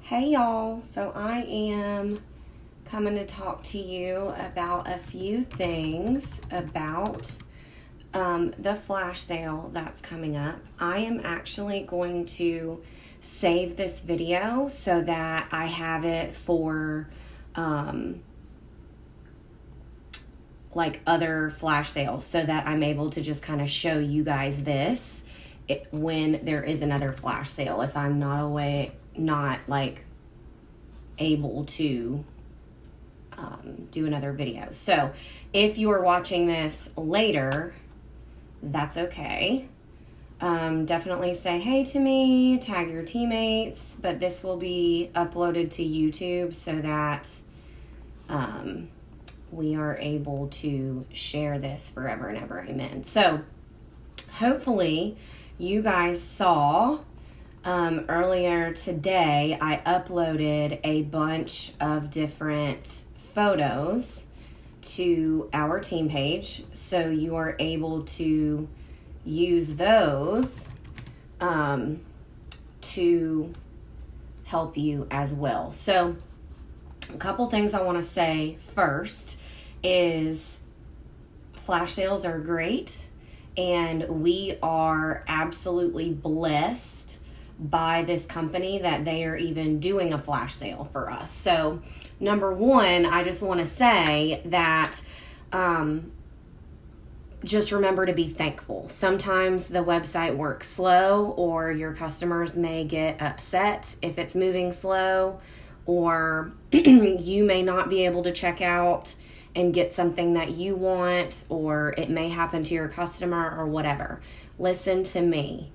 Hey y'all, so I am coming to talk to you about a few things about the flash sale that's coming up. I am actually going to save this video so that I have it for like other flash sales so that I'm able to just kind of show you guys this when there is another flash sale, if I'm not like able to do another video. So if you are watching this later, that's okay. Definitely say hey to me, tag your teammates, but this will be uploaded to YouTube so that we are able to share this forever and ever. Amen. So hopefully you guys saw earlier today, I uploaded a bunch of different photos to our team page, so you are able to use those to help you as well. So a couple things I want to say first is flash sales are great, and we are absolutely blessed by this company that they are even doing a flash sale for us. So number one, I just want to say that just remember to be thankful. Sometimes the website works slow, or your customers may get upset if it's moving slow, or you may not be able to check out and get something that you want, or it may happen to your customer or whatever. Listen to me.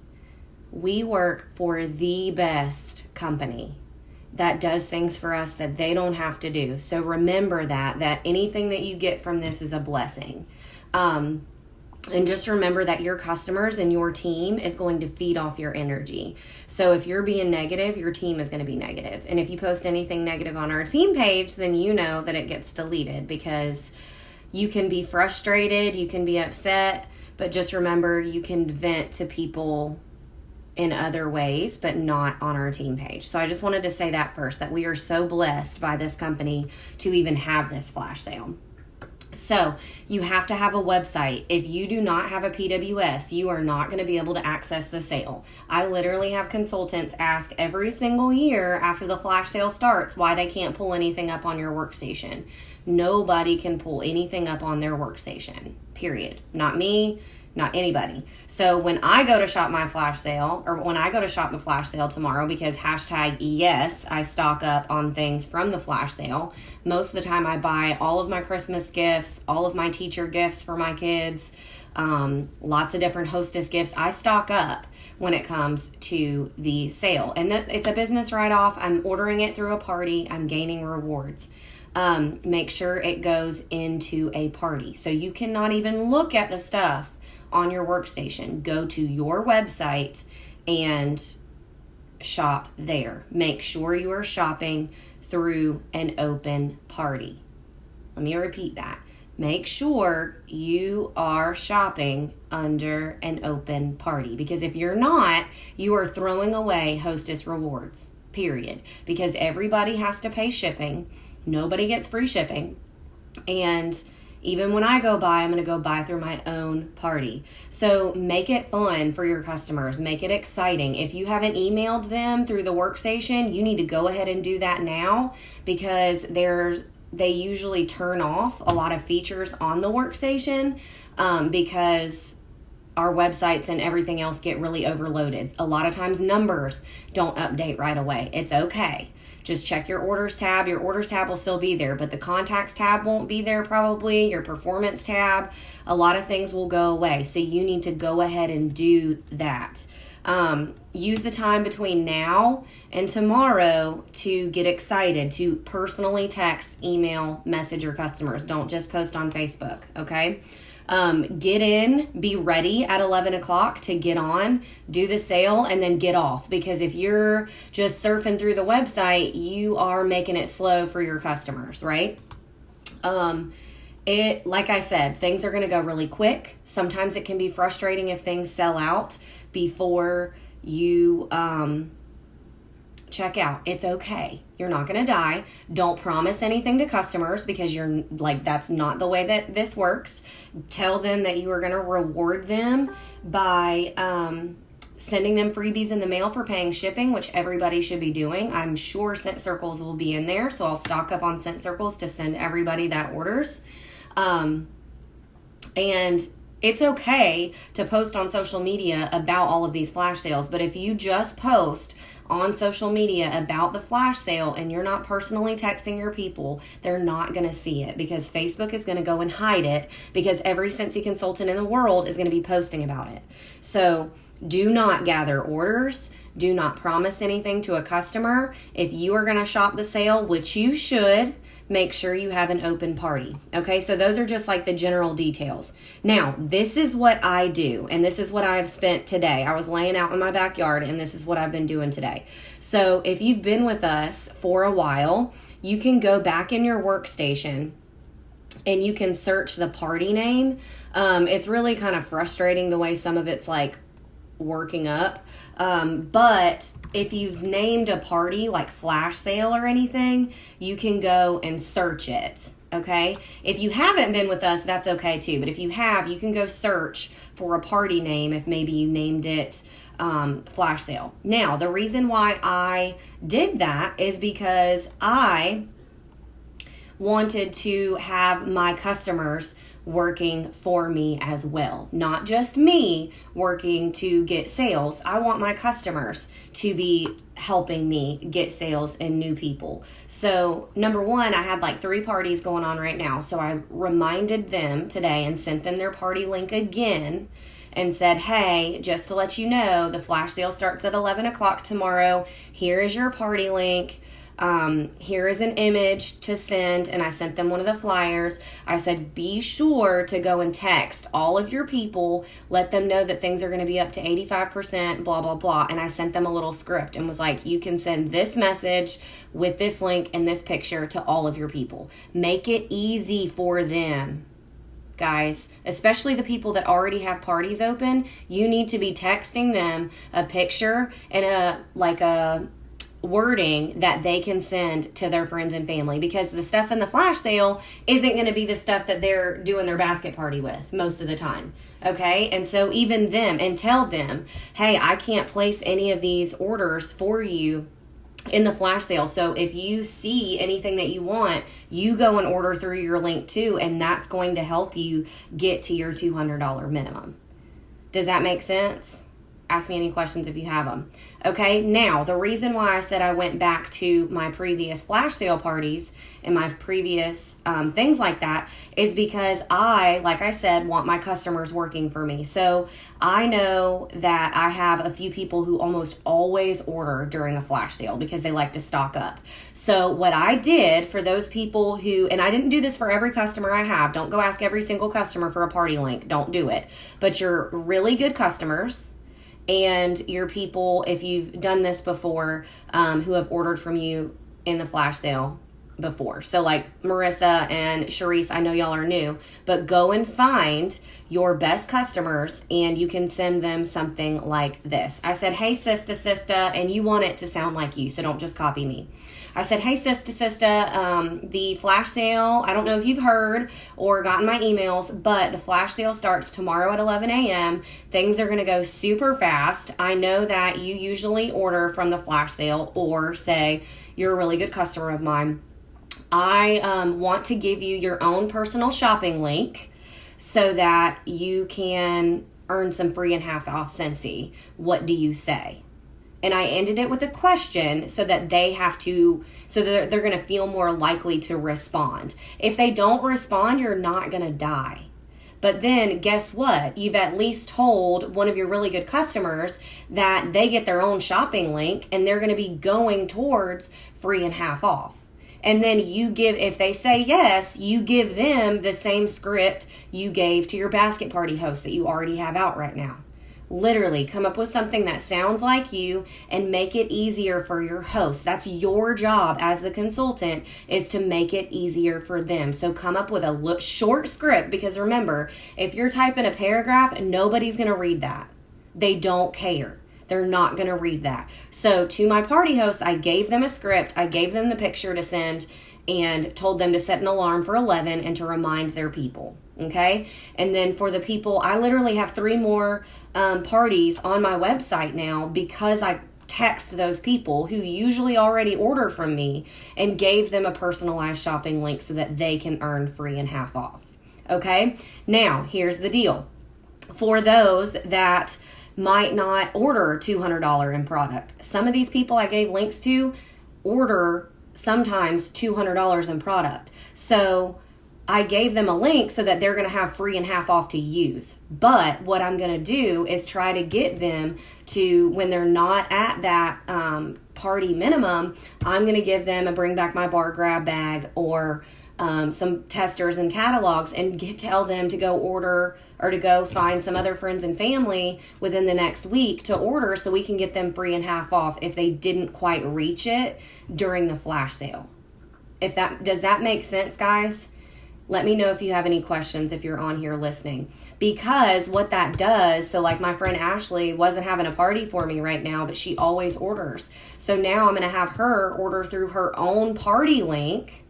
We work for the best company that does things for us that they don't have to do. So remember that anything that you get from this is a blessing. And just remember that your customers and your team is going to feed off your energy. So if you're being negative, your team is going to be negative. And if you post anything negative on our team page, then you know that it gets deleted, because you can be frustrated, you can be upset, but just remember you can vent to people in other ways, but not on our team page. So I just wanted to say that first, that we are so blessed by this company to even have this flash sale. So you have to have a website. If you do not have a PWS, you are not going to be able to access the sale. I literally have consultants ask every single year after the flash sale starts why they can't pull anything up on your workstation. Nobody can pull anything up on their workstation, period. Not me, not anybody. So when I go to shop my flash sale, or when I go to shop the flash sale tomorrow, because yes, I stock up on things from the flash sale. Most of the time I buy all of my Christmas gifts, all of my teacher gifts for my kids, lots of different hostess gifts. I stock up when it comes to the sale. And it's a business write-off. I'm ordering it through a party. I'm gaining rewards. Make sure it goes into a party. So you cannot even look at the stuff on your workstation. Go to your website and shop there. Make sure you are shopping through an open party. Let me repeat that. Make sure you are shopping under an open party, because if you're not, you are throwing away hostess rewards, period, because everybody has to pay shipping. Nobody gets free shipping. And even when I go buy, I'm going to go buy through my own party. So make it fun for your customers. Make it exciting. If you haven't emailed them through the workstation, you need to go ahead and do that now, because they usually turn off a lot of features on the workstation because our websites and everything else get really overloaded. A lot of times numbers don't update right away. It's okay. Just check your orders tab. Your orders tab will still be there, but the contacts tab won't be there probably. Your performance tab, a lot of things will go away. So you need to go ahead and do that. Use the time between now and tomorrow to get excited, to personally text, email, message your customers. Don't just post on Facebook, okay? Get in, be ready at 11 o'clock to get on, do the sale, and then get off. Because if you're just surfing through the website, you are making it slow for your customers, right? Like I said, things are going to go really quick. Sometimes it can be frustrating if things sell out before you check out. It's okay. You're not going to die. Don't promise anything to customers because you're like, that's not the way that this works. Tell them that you are going to reward them by sending them freebies in the mail for paying shipping, which everybody should be doing. I'm sure Scent Circles will be in there, so I'll stock up on Scent Circles to send everybody that orders. And it's okay to post on social media about all of these flash sales, but if you just post on social media about the flash sale and you're not personally texting your people, they're not going to see it because Facebook is going to go and hide it because every Scentsy consultant in the world is going to be posting about it. So do not gather orders. Do not promise anything to a customer. If you are going to shop the sale, which you should, make sure you have an open party. Okay, so those are just like the general details. Now, this is what I do, and this is what I've spent today. I was laying out in my backyard, and this is what I've been doing today. So if you've been with us for a while, you can go back in your workstation and you can search the party name. It's really kind of frustrating the way some of it's like working up. But if you've named a party like flash sale or anything, you can go and search it. Okay. If you haven't been with us, that's okay too. But if you have, you can go search for a party name if maybe you named it flash sale. Now, the reason why I did that is because I wanted to have my customers working for me as well. Not just me working to get sales. I want my customers to be helping me get sales and new people. So number one, I had like 3 parties going on right now. So I reminded them today and sent them their party link again and said, hey, just to let you know, the flash sale starts at 11 o'clock tomorrow. Here is your party link. Here is an image to send, and I sent them one of the flyers. I said, be sure to go and text all of your people, let them know that things are going to be up to 85%, blah, blah, blah. And I sent them a little script and was like, you can send this message with this link and this picture to all of your people. Make it easy for them. Guys, especially the people that already have parties open, you need to be texting them a picture and a wording that they can send to their friends and family, because the stuff in the flash sale isn't going to be the stuff that they're doing their basket party with most of the time. Okay. And so even them, and tell them, hey, I can't place any of these orders for you in the flash sale. So if you see anything that you want, you go and order through your link too. And that's going to help you get to your $200 minimum. Does that make sense? Ask me any questions if you have them. Okay, now the reason why I said I went back to my previous flash sale parties and my previous things like that is because I, like I said, want my customers working for me. So I know that I have a few people who almost always order during a flash sale because they like to stock up. So what I did for those people who, and I didn't do this for every customer I have. Don't go ask every single customer for a party link. Don't do it. But you're really good customers, and your people, if you've done this before, who have ordered from you in the flash sale before. So like Marissa and Sharice, I know y'all are new, but go and find your best customers and you can send them something like this. I said, hey, Sista, and you want it to sound like you, so don't just copy me. I said, hey, Sista, the flash sale, I don't know if you've heard or gotten my emails, but the flash sale starts tomorrow at 11 a.m. Things are going to go super fast. I know that you usually order from the flash sale, or say you're a really good customer of mine. I want to give you your own personal shopping link so that you can earn some free and half off Scentsy. What do you say? And I ended it with a question so that they have to, so that they're going to feel more likely to respond. If they don't respond, you're not going to die. But then guess what? You've at least told one of your really good customers that they get their own shopping link and they're going to be going towards free and half off. And then you give, if they say yes, you give them the same script you gave to your basket party host that you already have out right now. Literally, come up with something that sounds like you and make it easier for your host. That's your job as the consultant, is to make it easier for them. So come up with a short script, because remember, if you're typing a paragraph, nobody's going to read that. They don't care. They're not going to read that. So to my party hosts, I gave them a script. I gave them the picture to send and told them to set an alarm for 11 and to remind their people. Okay. And then for the people, I literally have 3 more parties on my website now because I text those people who usually already order from me and gave them a personalized shopping link so that they can earn free and half off. Okay. Now here's the deal. For those that might not order $200 in product, some of these people I gave links to order sometimes $200 in product. So I gave them a link so that they're going to have free and half off to use. But what I'm going to do is try to get them to, when they're not at that party minimum, I'm going to give them a bring back my bar grab bag or some testers and catalogs and tell them to go order or to go find some other friends and family within the next week to order so we can get them free and half off if they didn't quite reach it during the flash sale. Does that make sense, guys? Let me know if you have any questions if you're on here listening. Because what that does, so like my friend Ashley wasn't having a party for me right now, but she always orders. So now I'm going to have her order through her own party link.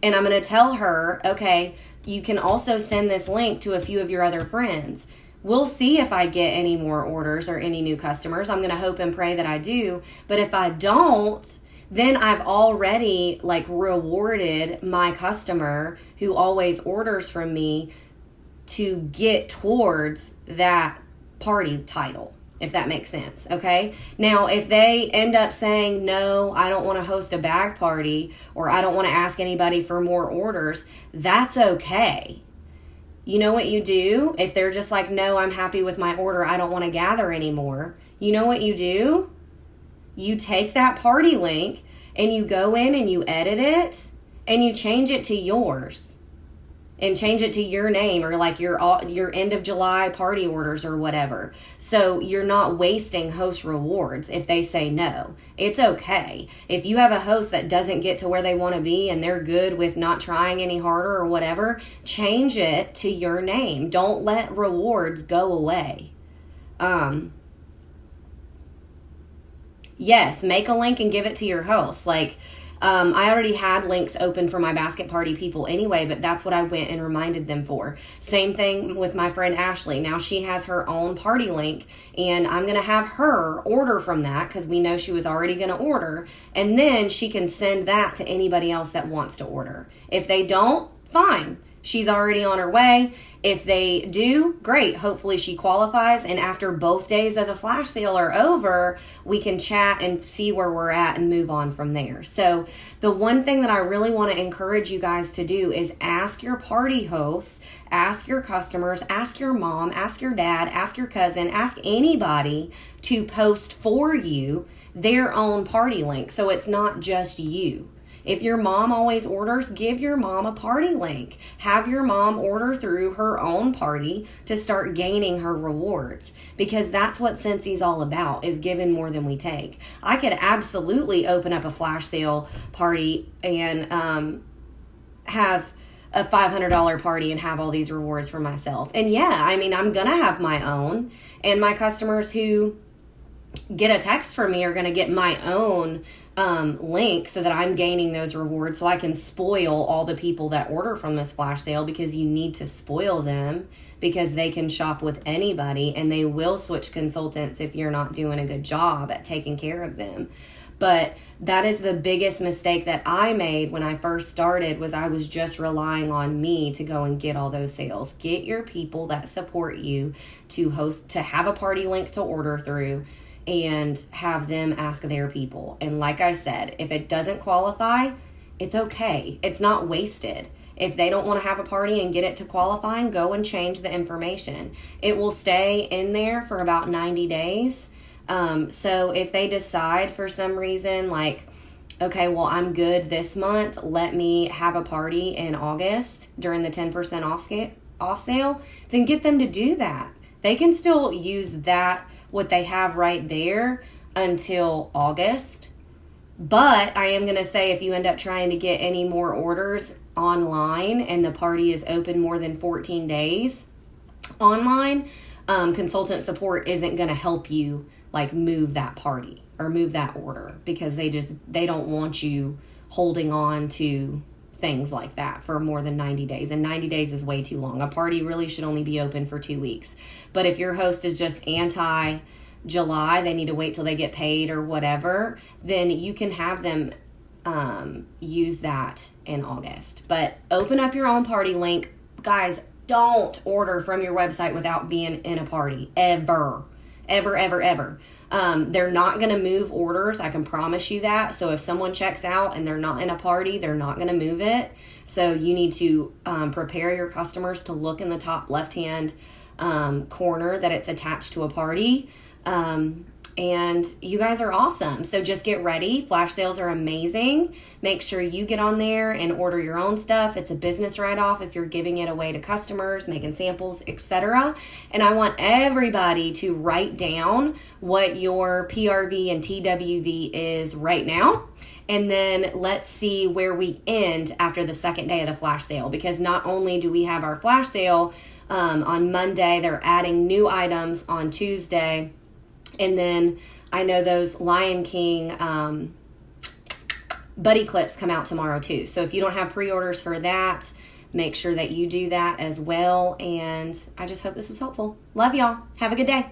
And I'm going to tell her, okay, you can also send this link to a few of your other friends. We'll see if I get any more orders or any new customers. I'm going to hope and pray that I do. But if I don't, then I've already rewarded my customer who always orders from me to get towards that party title, if that makes sense. Okay. Now, if they end up saying, no, I don't want to host a bag party, or I don't want to ask anybody for more orders, that's okay. You know what you do? If they're just like, no, I'm happy with my order, I don't want to gather anymore. You know what you do? You take that party link and you go in and you edit it and you change it to yours and change it to your name or your end of July party orders or whatever. So you're not wasting host rewards if they say no. It's okay. If you have a host that doesn't get to where they want to be and they're good with not trying any harder or whatever, change it to your name. Don't let rewards go away. Yes, make a link and give it to your host. I already had links open for my basket party people anyway, but that's what I went and reminded them for. Same thing with my friend Ashley. Now she has her own party link, and I'm going to have her order from that because we know she was already going to order, and then she can send that to anybody else that wants to order. If they don't, fine. She's already on her way. If they do, great. Hopefully she qualifies. And after both days of the flash sale are over, we can chat and see where we're at and move on from there. So the one thing that I really want to encourage you guys to do is ask your party hosts, ask your customers, ask your mom, ask your dad, ask your cousin, ask anybody to post for you their own party link. So it's not just you. If your mom always orders, give your mom a party link. Have your mom order through her own party to start gaining her rewards, because that's what Scentsy is all about, is giving more than we take. I could absolutely open up a flash sale party and have a $500 party and have all these rewards for myself. And yeah, I mean, I'm going to have my own, and my customers who get a text from me are going to get my own link so that I'm gaining those rewards so I can spoil all the people that order from this flash sale, because you need to spoil them because they can shop with anybody and they will switch consultants if you're not doing a good job at taking care of them. But that is the biggest mistake that I made when I first started, was I was just relying on me to go and get all those sales. Get your people that support you to have a party link to order through, and have them ask their people. And like I said, if it doesn't qualify, it's okay. It's not wasted. If they don't want to have a party and get it to qualifying, go and change the information. It will stay in there for about 90 days. So if they decide for some reason, okay, well, I'm good this month, let me have a party in August during the 10% off sale, then get them to do that. They can still use that, what they have right there, until August. But I am going to say, if you end up trying to get any more orders online and the party is open more than 14 days online, consultant support isn't going to help you like move that party or move that order, because they don't want you holding on to things like that for more than 90 days. And 90 days is way too long. A party really should only be open for 2 weeks. But if your host is just anti-July, they need to wait till they get paid or whatever, then you can have them use that in August. But open up your own party link. Guys, don't order from your website without being in a party. Ever. They're not going to move orders. I can promise you that. So if someone checks out and they're not in a party, they're not going to move it. So you need to prepare your customers to look in the top left-hand corner that it's attached to a party. And you guys are awesome. So just get ready. Flash sales are amazing. Make sure you get on there and order your own stuff. It's a business write-off if you're giving it away to customers, making samples, etc. And I want everybody to write down what your PRV and TWV is right now. And then let's see where we end after the second day of the flash sale. Because not only do we have our flash sale on Monday, they're adding new items on Tuesday. And then I know those Lion King buddy clips come out tomorrow too. So if you don't have pre-orders for that, make sure that you do that as well. And I just hope this was helpful. Love y'all. Have a good day.